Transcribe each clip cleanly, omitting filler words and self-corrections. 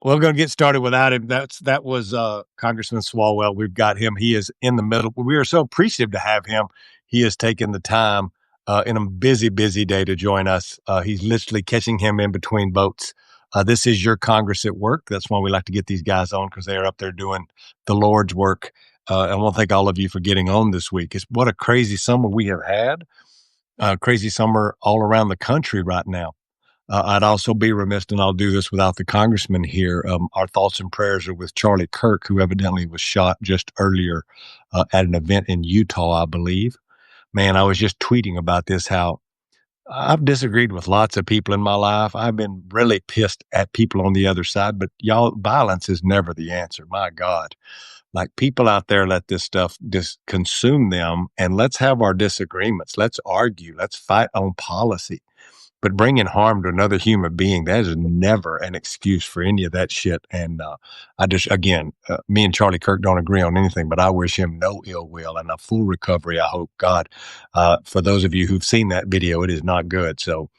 We're going to get started without him. That was Congressman Swalwell. We've got him. He is in the middle. We are so appreciative to have him. He has taken the time in a busy, busy day to join us. He's literally catching him in between votes. This is your Congress at work. That's why we like to get these guys on, because they are up there doing the Lord's work. I want to thank all of you for getting on this week. What a crazy summer we have had. Crazy summer all around the country right now. I'd also be remiss, and I'll do this without the congressman here. Our thoughts and prayers are with Charlie Kirk, who evidently was shot just earlier at an event in Utah, I believe. Man, I was just tweeting about this, how I've disagreed with lots of people in my life. I've been really pissed at people on the other side, but y'all, violence is never the answer. My God. Like, people out there let this stuff just consume them, and let's have our disagreements. Let's argue. Let's fight on policy. But bringing harm to another human being, that is never an excuse for any of that shit. And me and Charlie Kirk don't agree on anything, but I wish him no ill will and a full recovery, I hope, God. For those of you who've seen that video, it is not good. So,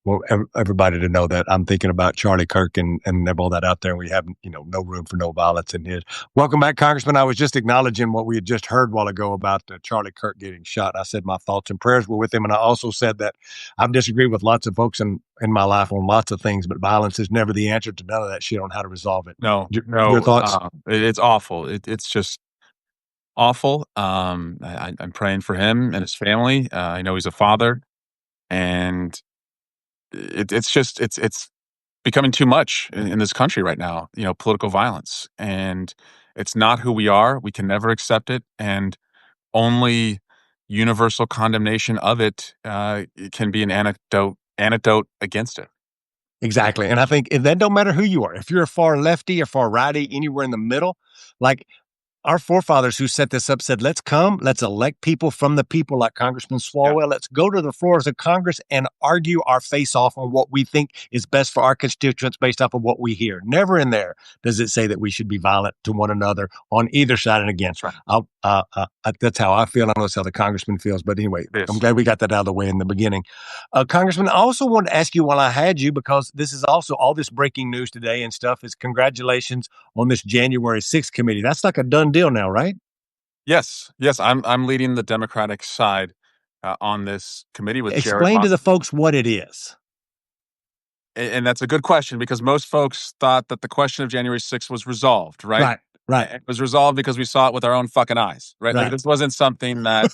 well, everybody to know that I'm thinking about Charlie Kirk and have all that out there. And we have, no room for no violence in his. Welcome back, Congressman. I was just acknowledging what we had just heard a while ago about Charlie Kirk getting shot. I said my thoughts and prayers were with him. And I also said that I've disagreed with lots of folks in my life on lots of things, but violence is never the answer to none of that shit on how to resolve it. No, Your thoughts? it's awful. It's just awful. I'm praying for him and his family. I know he's a father, and it's becoming too much in this country right now. Political violence, and it's not who we are. We can never accept it, and only universal condemnation of it can be an antidote against it. Exactly. And I think that don't matter who you are. If you're a far lefty or far righty, anywhere in the middle, like, our forefathers who set this up said, let's elect people from the people, like Congressman Swalwell. Yeah. Let's go to the floors of Congress and argue our face off on what we think is best for our constituents based off of what we hear. Never in there does it say that we should be violent to one another on either side and against. Right. That's how I feel. I know that's how the congressman feels. But anyway, yes. I'm glad we got that out of the way in the beginning. Congressman, I also wanted to ask you while I had you, because this is also all this breaking news today and stuff, is congratulations on this January 6th committee. That's like a done deal now, right? Yes. I'm leading the Democratic side on this committee with Jared. Explain to the folks what it is. And that's a good question, because most folks thought that the question of January 6th was resolved, right? Right. It was resolved because we saw it with our own fucking eyes, right? Like, this wasn't something that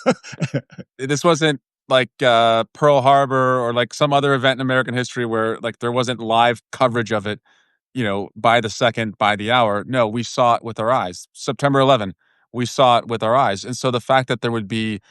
this wasn't like Pearl Harbor or like some other event in American history where like there wasn't live coverage of it, by the second, by the hour. No, we saw it with our eyes. September 11, we saw it with our eyes. And so the fact that there would be,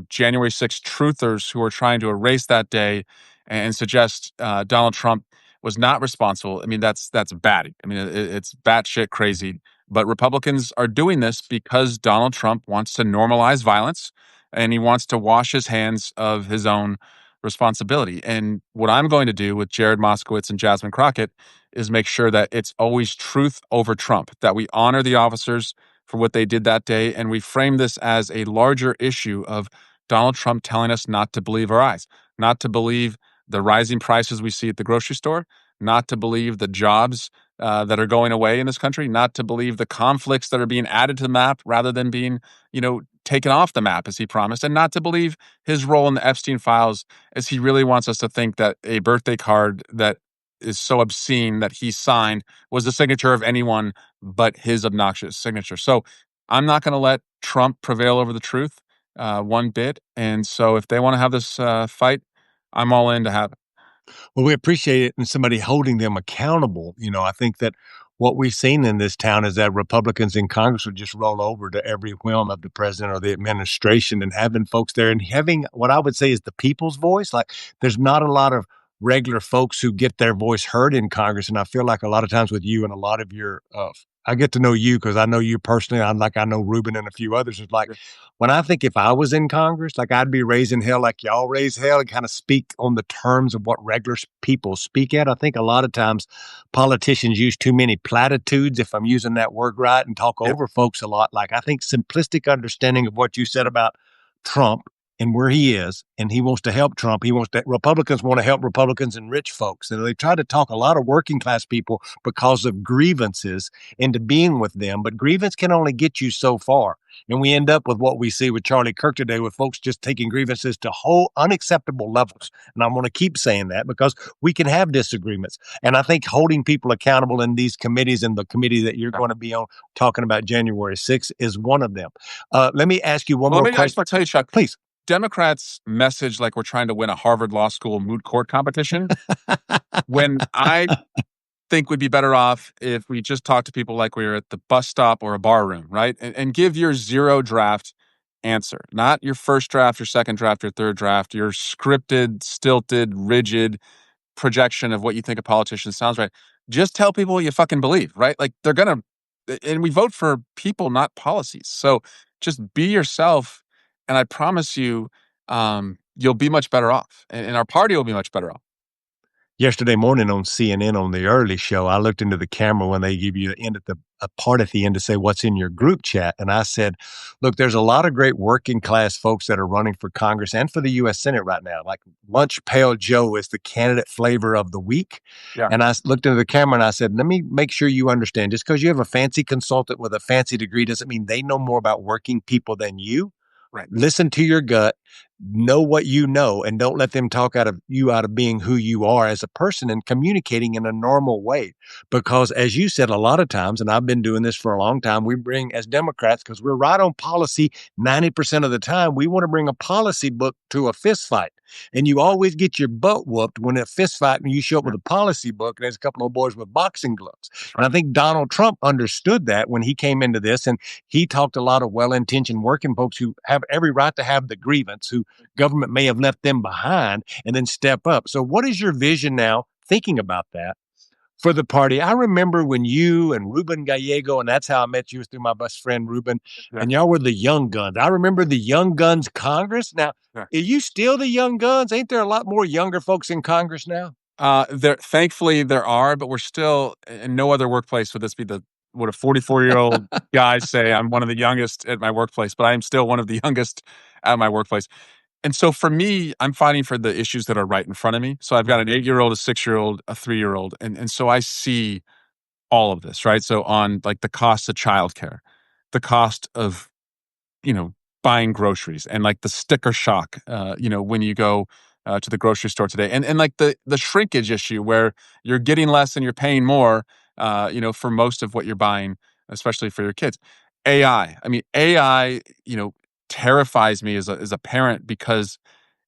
January 6th truthers who are trying to erase that day and suggest Donald Trump was not responsible, I mean, that's bad. I mean, it's batshit crazy. But Republicans are doing this because Donald Trump wants to normalize violence, and he wants to wash his hands of his own responsibility. And what I'm going to do with Jared Moskowitz and Jasmine Crockett is make sure that it's always truth over Trump, that we honor the officers for what they did that day, and we frame this as a larger issue of Donald Trump telling us not to believe our eyes, not to believe the rising prices we see at the grocery store, not to believe the jobs that are going away in this country, not to believe the conflicts that are being added to the map rather than being, taken off the map as he promised, and not to believe his role in the Epstein files, as he really wants us to think that a birthday card that is so obscene that he signed was the signature of anyone but his obnoxious signature. So I'm not going to let Trump prevail over the truth one bit. And so if they want to have this fight, I'm all in to have it. Well, we appreciate it, and somebody holding them accountable. I think that what we've seen in this town is that Republicans in Congress would just roll over to every whim of the president or the administration, and having folks there and having what I would say is the people's voice. Like, there's not a lot of regular folks who get their voice heard in Congress. And I feel like a lot of times with you and a lot of your, I get to know you because I know you personally. I know Ruben and a few others. It's like, when I think if I was in Congress, like, I'd be raising hell like y'all raise hell, and kind of speak on the terms of what regular people speak at. I think a lot of times politicians use too many platitudes, if I'm using that word right, and talk over folks a lot. Like, I think simplistic understanding of what you said about Trump and where he is, and he wants to help Trump. Republicans want to help Republicans and rich folks. And they try to talk a lot of working class people because of grievances into being with them. But grievance can only get you so far. And we end up with what we see with Charlie Kirk today, with folks just taking grievances to whole unacceptable levels. And I'm going to keep saying that because we can have disagreements. And I think holding people accountable in these committees, and the committee that you're going to be on talking about January 6th is one of them. Let me ask you one more question. I just want to tell you, Chuck. Please. Democrats message like we're trying to win a Harvard Law School moot court competition when I think we'd be better off if we just talk to people like we were at the bus stop or a bar room, right? And give your zero draft answer, not your first draft, your second draft, your third draft, your scripted, stilted, rigid projection of what you think a politician sounds right. Just tell people what you fucking believe, right? Like they're going to, and we vote for people, not policies. So just be yourself. And I promise you, you'll be much better off, and our party will be much better off. Yesterday morning on CNN on the early show, I looked into the camera when they give you a part at the end to say what's in your group chat. And I said, look, there's a lot of great working class folks that are running for Congress and for the U.S. Senate right now. Like Lunch Pail Joe is the candidate flavor of the week. Yeah. And I looked into the camera and I said, let me make sure you understand, just because you have a fancy consultant with a fancy degree doesn't mean they know more about working people than you. Right. Listen to your gut, know what you know, and don't let them talk out of being who you are as a person and communicating in a normal way. Because as you said, a lot of times, and I've been doing this for a long time, we bring, as Democrats, because we're right on policy 90% of the time, we want to bring a policy book to a fist fight. And you always get your butt whooped when a fist fight and you show up with a policy book and there's a couple of boys with boxing gloves. And I think Donald Trump understood that when he came into this, and he talked a lot of well-intentioned working folks who have every right to have the grievance, who government may have left them behind, and then step up. So what is your vision now, thinking about that, for the party? I remember when you and Ruben Gallego, and that's how I met you, was through my best friend Ruben, and y'all were the Young Guns. I remember the Young Guns Congress. Now, are you still the Young Guns? Ain't there a lot more younger folks in Congress now? Thankfully there are, but we're still, in no other workplace would this be what a 44-year-old guy say, I'm one of the youngest at my workplace, but I am still one of the youngest at my workplace. And so for me, I'm fighting for the issues that are right in front of me. So I've got an 8-year-old, a 6-year-old, a 3-year-old. And so I see all of this, right? So on like the cost of childcare, the cost of, buying groceries, and like the sticker shock, when you go to the grocery store today, and like the shrinkage issue where you're getting less and you're paying more, for most of what you're buying, especially for your kids. AI, I mean, AI, terrifies me as a parent, because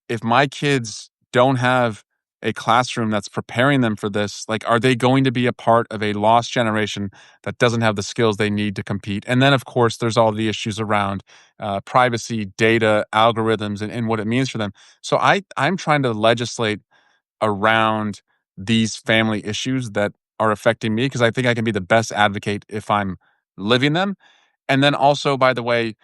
if my kids don't have a classroom that's preparing them for this, like, are they going to be a part of a lost generation that doesn't have the skills they need to compete? And then, of course, there's all the issues around privacy, data, algorithms, and what it means for them. So I'm trying to legislate around these family issues that are affecting me, because I think I can be the best advocate if I'm living them. And then also, by the way,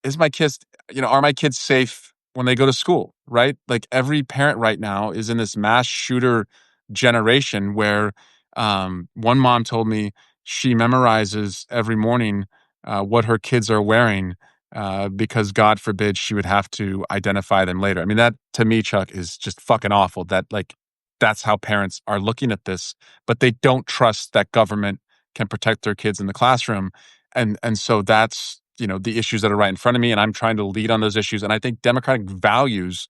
are my kids safe when they go to school, right? Like every parent right now is in this mass shooter generation where one mom told me she memorizes every morning what her kids are wearing, because God forbid she would have to identify them later. I mean, that to me, Chuck, is just fucking awful, that like that's how parents are looking at this, but they don't trust that government can protect their kids in the classroom. And so that's, the issues that are right in front of me, and I'm trying to lead on those issues. And I think democratic values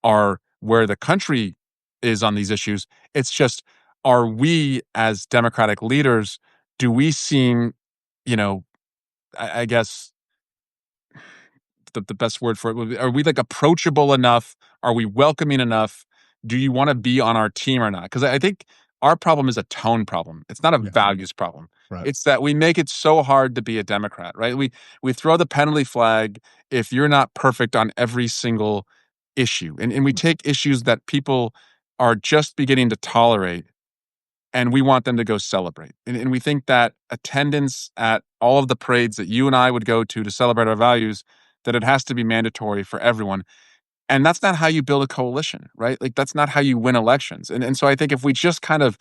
are where the country is on these issues. It's just, are we as democratic leaders, do we seem, I guess the best word for it would be, are we like approachable enough? Are we welcoming enough? Do you want to be on our team or not? Because I think our problem is a tone problem. It's not a values problem. Right. It's that we make it so hard to be a Democrat, right? We throw the penalty flag if you're not perfect on every single issue. And we take issues that people are just beginning to tolerate, and we want them to go celebrate. And we think that attendance at all of the parades that you and I would go to celebrate our values, that it has to be mandatory for everyone. And that's not how you build a coalition, right? Like that's not how you win elections. And so I think if we just kind of,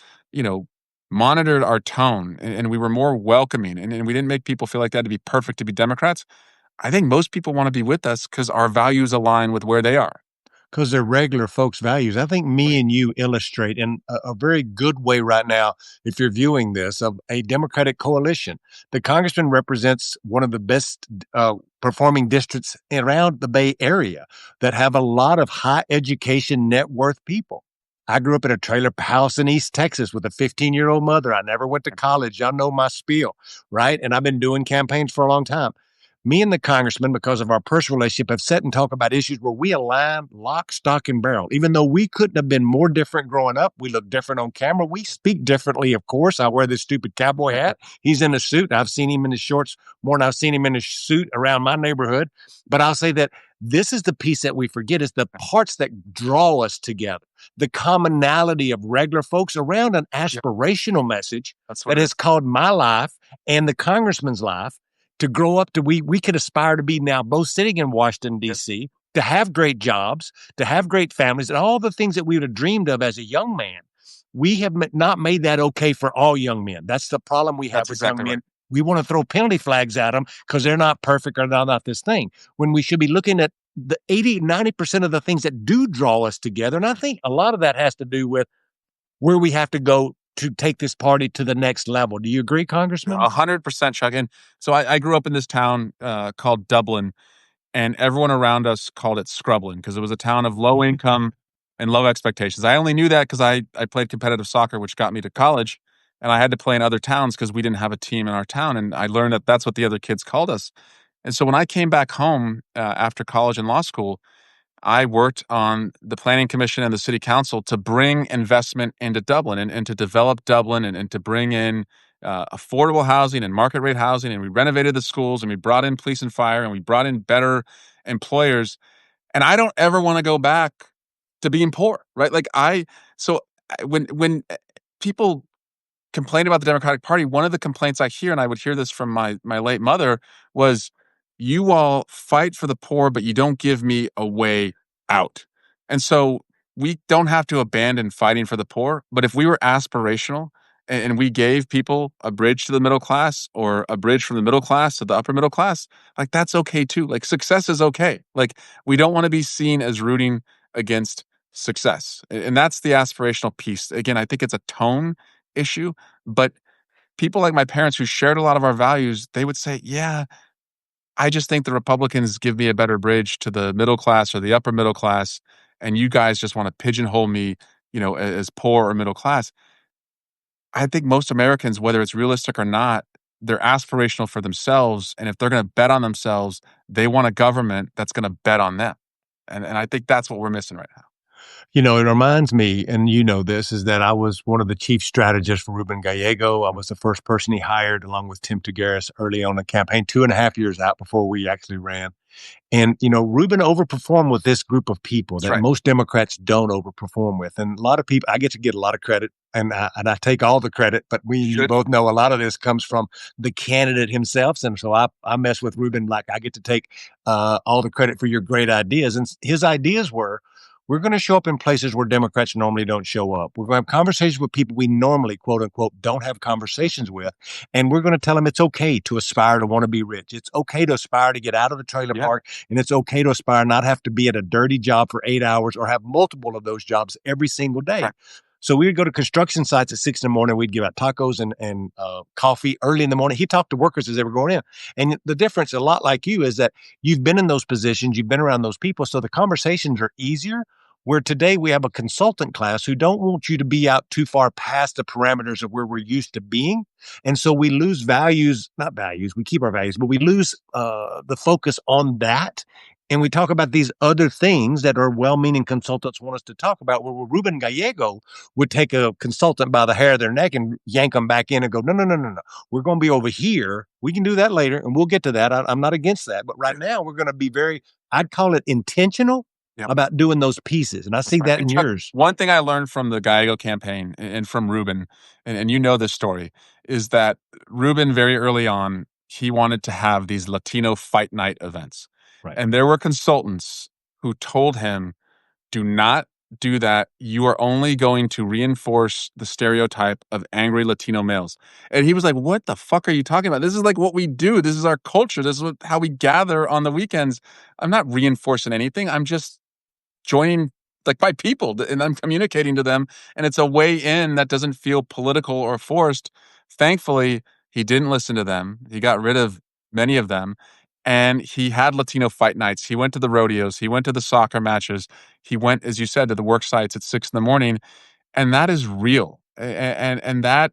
monitored our tone, and we were more welcoming, and we didn't make people feel like they had to be perfect to be Democrats, I think most people want to be with us because our values align with where they are. Because they're regular folks' values. I think me and you illustrate in a very good way right now, if you're viewing this, of a Democratic coalition. The congressman represents one of the best performing districts around the Bay Area that have a lot of high education net worth people. I grew up in a trailer house in East Texas with a 15-year-old mother. I never went to college. Y'all know my spiel, right? And I've been doing campaigns for a long time. Me and the congressman, because of our personal relationship, have sat and talked about issues where we align lock, stock, and barrel. Even though we couldn't have been more different growing up, we look different on camera. We speak differently, of course. I wear this stupid cowboy hat. He's in a suit. I've seen him in his shorts more than I've seen him in his suit around my neighborhood. But I'll say that this is the piece that we forget is the parts that draw us together, the commonality of regular folks around an aspirational message that has called my life and the congressman's life to grow up to we could aspire to be now both sitting in Washington, D.C., to have great jobs, to have great families, and all the things that we would have dreamed of as a young man. We have not made that okay for all young men. That's the problem we have with young men. We want to throw penalty flags at them because they're not perfect or they're not this thing, when we should be looking at the 80-90% of the things that do draw us together. And I think a lot of that has to do with where we have to go to take this party to the next level. Do you agree, Congressman? 100%, Chuck. And so I grew up in this town called Dublin, and everyone around us called it Scrublin because it was a town of low income and low expectations. I only knew that because I played competitive soccer, which got me to college, and I had to play in other towns because we didn't have a team in our town. And I learned that that's what the other kids called us. And so when I came back home after college and law school, I worked on the planning commission and the city council to bring investment into Dublin and to develop Dublin and to bring in affordable housing and market rate housing. And we renovated the schools and we brought in police and fire and we brought in better employers. And I don't ever want to go back to being poor, right? When people complain about the Democratic Party, one of the complaints I hear, and I would hear this from my late mother, was you all fight for the poor, but you don't give me a way out. And so we don't have to abandon fighting for the poor, but if we were aspirational and we gave people a bridge to the middle class or a bridge from the middle class to the upper middle class, like that's okay too. Like success is okay. Like we don't want to be seen as rooting against success. And that's the aspirational piece. Again, I think it's a tone issue, but people like my parents who shared a lot of our values, they would say, yeah, I just think the Republicans give me a better bridge to the middle class or the upper middle class, and you guys just want to pigeonhole me, as poor or middle class. I think most Americans, whether it's realistic or not, they're aspirational for themselves, and if they're going to bet on themselves, they want a government that's going to bet on them, and I think that's what we're missing right now. It reminds me, and you know this, is that I was one of the chief strategists for Ruben Gallego. I was the first person he hired along with Tim Tigueras early on the campaign, 2.5 years out before we actually ran. And, Ruben overperformed with this group of people that most Democrats don't overperform with. And a lot of people, I get to get a lot of credit, and I take all the credit, but you both know a lot of this comes from the candidate himself. And so I mess with Ruben like I get to take all the credit for your great ideas. And his ideas were, we're going to show up in places where Democrats normally don't show up. We're going to have conversations with people we normally, quote unquote, don't have conversations with. And we're going to tell them it's okay to aspire to want to be rich. It's okay to aspire to get out of the trailer park. And it's okay to aspire not have to be at a dirty job for 8 hours or have multiple of those jobs every single day. Right. So we would go to construction sites at 6 in the morning. We'd give out tacos and coffee early in the morning. He talked to workers as they were going in. And the difference, a lot like you, is that you've been in those positions. You've been around those people. So the conversations are easier. Where today we have a consultant class who don't want you to be out too far past the parameters of where we're used to being. And so we lose not values, we keep our values, but we lose the focus on that. And we talk about these other things that are well-meaning consultants want us to talk about, where Ruben Gallego would take a consultant by the hair of their neck and yank them back in and go, no. We're going to be over here. We can do that later, and we'll get to that. I'm not against that. But right now, we're going to be I'd call it intentional about doing those pieces. And I see that in yours. One thing I learned from the Gallego campaign and from Ruben, and you know this story, is that Ruben, very early on, he wanted to have these Latino fight night events. Right. And there were consultants who told him, do not do that, you are only going to reinforce the stereotype of angry Latino males. And he was like, what the fuck are you talking about? This is like what we do. This is our culture. This is how we gather on the weekends. I'm not reinforcing anything. I'm just joining like my people and I'm communicating to them. And it's a way in that doesn't feel political or forced. Thankfully, he didn't listen to them. He got rid of many of them. And he had Latino fight nights. He went to the rodeos. He went to the soccer matches. He went, as you said, to the work sites at 6 in the morning. And that is real. And that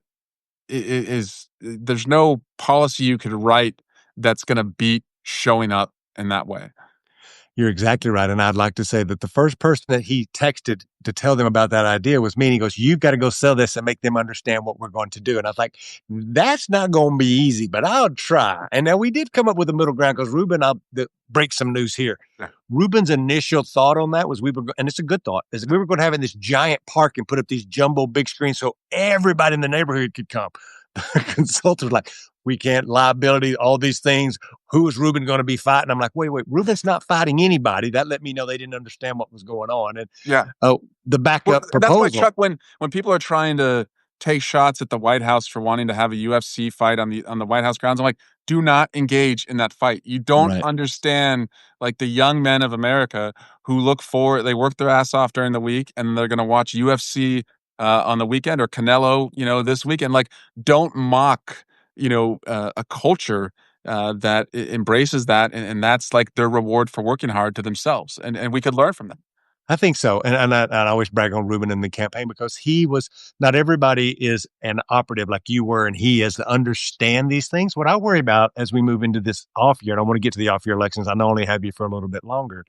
is, there's no policy you could write that's going to beat showing up in that way. You're exactly right. And I'd like to say that the first person that he texted to tell them about that idea was me. And he goes, you've got to go sell this and make them understand what we're going to do. And I was like, that's not going to be easy, but I'll try. And now we did come up with a middle ground because Ruben, I'll break some news here. Yeah. Ruben's initial thought on that was and it's a good thought, is we were going to have in this giant park and put up these jumbo big screens so everybody in the neighborhood could come. The consultant was like, we can't, liability, all these things. Who is Ruben going to be fighting? I'm like, wait, Ruben's not fighting anybody. That let me know they didn't understand what was going on. And the backup proposal. That's why, Chuck, when people are trying to take shots at the White House for wanting to have a UFC fight on the White House grounds, I'm like, do not engage in that fight. You don't understand, like, the young men of America who they work their ass off during the week and they're going to watch UFC on the weekend, or Canelo, this weekend. Like, don't mock, a culture that embraces that, and that's like their reward for working hard to themselves, and we could learn from them. I think so. And I always brag on Ruben in the campaign because not everybody is an operative like you were and he is to understand these things. What I worry about as we move into this off year, and I want to get to the off year elections, I know I only have you for a little bit longer,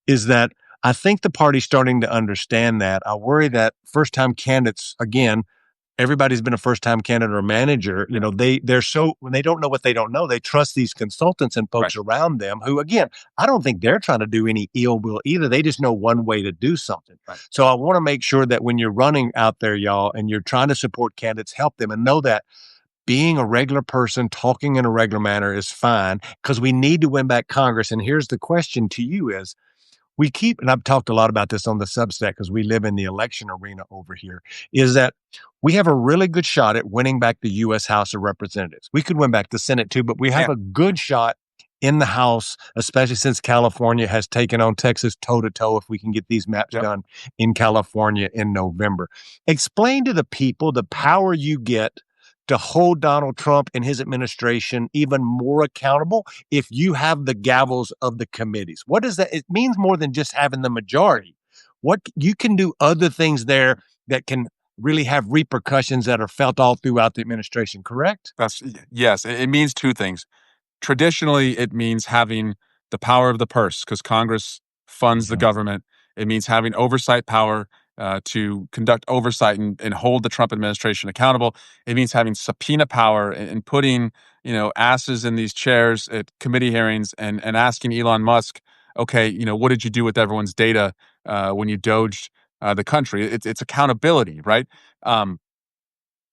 is that I think the party's starting to understand that. I worry that first time candidates, again, everybody's been a first-time candidate or manager. They're so, when they don't know what they don't know, they trust these consultants and folks around them who, again, I don't think they're trying to do any ill will either. They just know one way to do something. Right. So I want to make sure that when you're running out there, y'all, and you're trying to support candidates, help them and know that being a regular person, talking in a regular manner is fine because we need to win back Congress. And here's the question to you is, and I've talked a lot about this on the Substack because we live in the election arena over here, is that we have a really good shot at winning back the U.S. House of Representatives. We could win back the Senate too, but we have a good shot in the House, especially since California has taken on Texas toe-to-toe if we can get these maps done in California in November. Explain to the people the power you get to hold Donald Trump and his administration even more accountable if you have the gavels of the committees. What does that? It means more than just having the majority. What you can do other things there that can really have repercussions that are felt all throughout the administration, correct? Yes, it means two things. Traditionally, it means having the power of the purse because Congress funds the government. It means having oversight power to conduct oversight and hold the Trump administration accountable. It means having subpoena power and putting, asses in these chairs at committee hearings and asking Elon Musk, okay, what did you do with everyone's data when you doged the country? It's accountability, right? The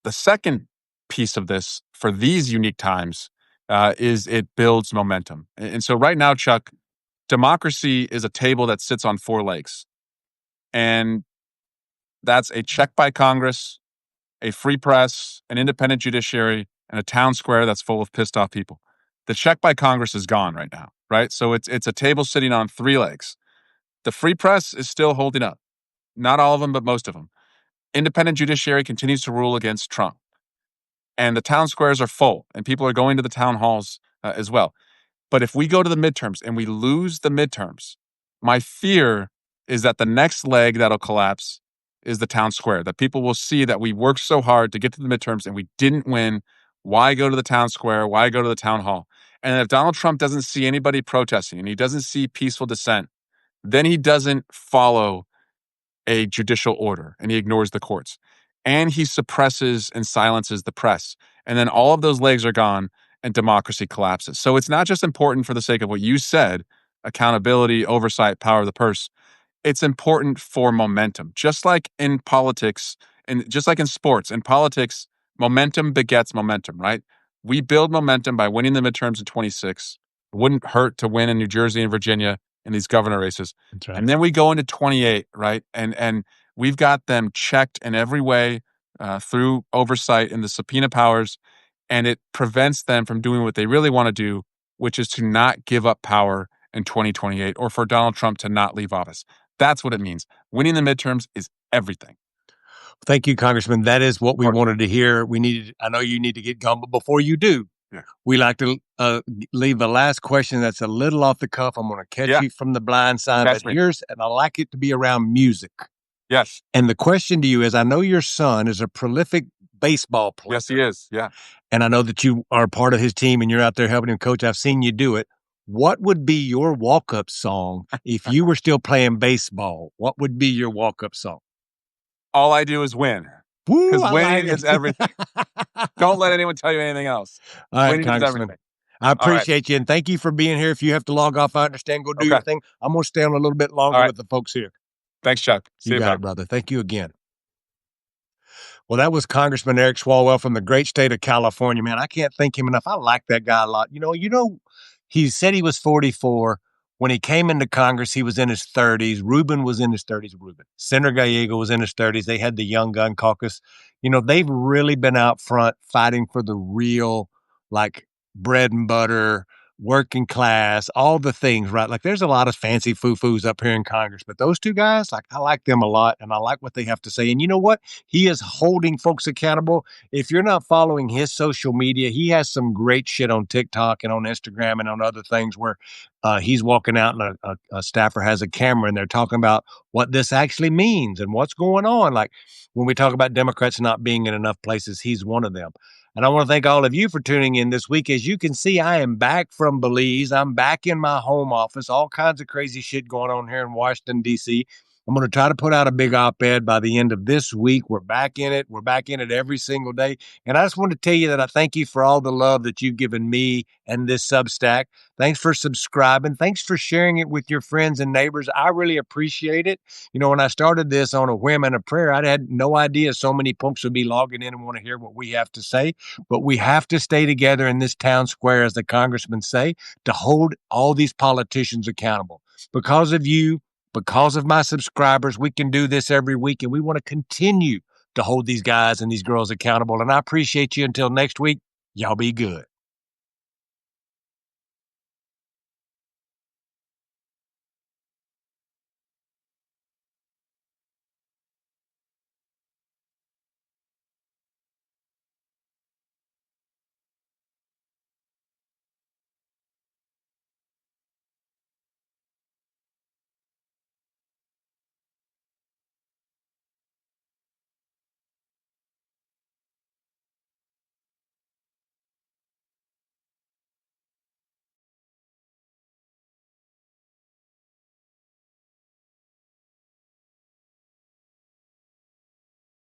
second piece of this for these unique times is it builds momentum. And so right now, Chuck, democracy is a table that sits on four legs. And that's a check by Congress, a free press, an independent judiciary, and a town square that's full of pissed off people. The check by Congress is gone right now, right? So it's a table sitting on three legs. The free press is still holding up. Not all of them, but most of them. Independent judiciary continues to rule against Trump. And the town squares are full, and people are going to the town halls as well. But if we go to the midterms and we lose the midterms, my fear is that the next leg that'll collapse is the town square, that people will see that we worked so hard to get to the midterms and we didn't win. Why go to the town square? Why go to the town hall? And if Donald Trump doesn't see anybody protesting and he doesn't see peaceful dissent, then he doesn't follow a judicial order and he ignores the courts. And he suppresses and silences the press. And then all of those legs are gone and democracy collapses. So it's not just important for the sake of what you said, accountability, oversight, power of the purse. It's important for momentum. Just like in politics and just like in sports, in politics, momentum begets momentum, right? We build momentum by winning the midterms in 26. It wouldn't hurt to win in New Jersey and Virginia in these governor races. That's right. And then we go into 28, right? And we've got them checked in every way through oversight and the subpoena powers, and it prevents them from doing what they really want to do, which is to not give up power in 2028 or for Donald Trump to not leave office. That's what it means. Winning the midterms is everything. Thank you, Congressman. That is what we wanted to hear. I know you need to get going, but before you do, we like to leave the last question that's a little off the cuff. I'm going to catch you from the blind side, but yours, and I like it to be around music. Yes. And the question to you is, I know your son is a prolific baseball player. Yes, he is. Yeah. And I know that you are part of his team and you're out there helping him coach. I've seen you do it. What would be your walk-up song if you were still playing baseball? What would be your walk-up song? All I do is win. Because winning is everything. Don't let anyone tell you anything else. All right, winning Congressman. is everything. I appreciate you, and thank you for being here. If you have to log off, I understand. Go do your thing. I'm going to stay on a little bit longer with the folks here. Thanks, Chuck. See you got it, brother. Thank you again. Well, that was Congressman Eric Swalwell from the great state of California, man. I can't thank him enough. I like that guy a lot. He said he was 44. When he came into Congress, he was in his 30s. Rubin was in his 30s. Senator Gallego was in his 30s. They had the Young Gun Caucus. They've really been out front fighting for the real, like, bread and butter, working class, all the things, right? Like, there's a lot of fancy foo-foos up here in Congress, but those two guys, like, I like them a lot, and I like what they have to say. And you know what? He is holding folks accountable. If you're not following his social media, he has some great shit on TikTok and on Instagram and on other things where he's walking out and a staffer has a camera and they're talking about what this actually means and what's going on. Like, when we talk about Democrats not being in enough places, he's one of them. And I want to thank all of you for tuning in this week. As you can see, I am back from Belize. I'm back in my home office. All kinds of crazy shit going on here in Washington, D.C. I'm going to try to put out a big op-ed by the end of this week. We're back in it. We're back in it every single day. And I just want to tell you that I thank you for all the love that you've given me and this Substack. Thanks for subscribing. Thanks for sharing it with your friends and neighbors. I really appreciate it. When I started this on a whim and a prayer, I had no idea so many punks would be logging in and want to hear what we have to say. But we have to stay together in this town square, as the congressmen say, to hold all these politicians accountable. Because of you, because of my subscribers, we can do this every week, and we want to continue to hold these guys and these girls accountable. And I appreciate you. Until next week, y'all be good.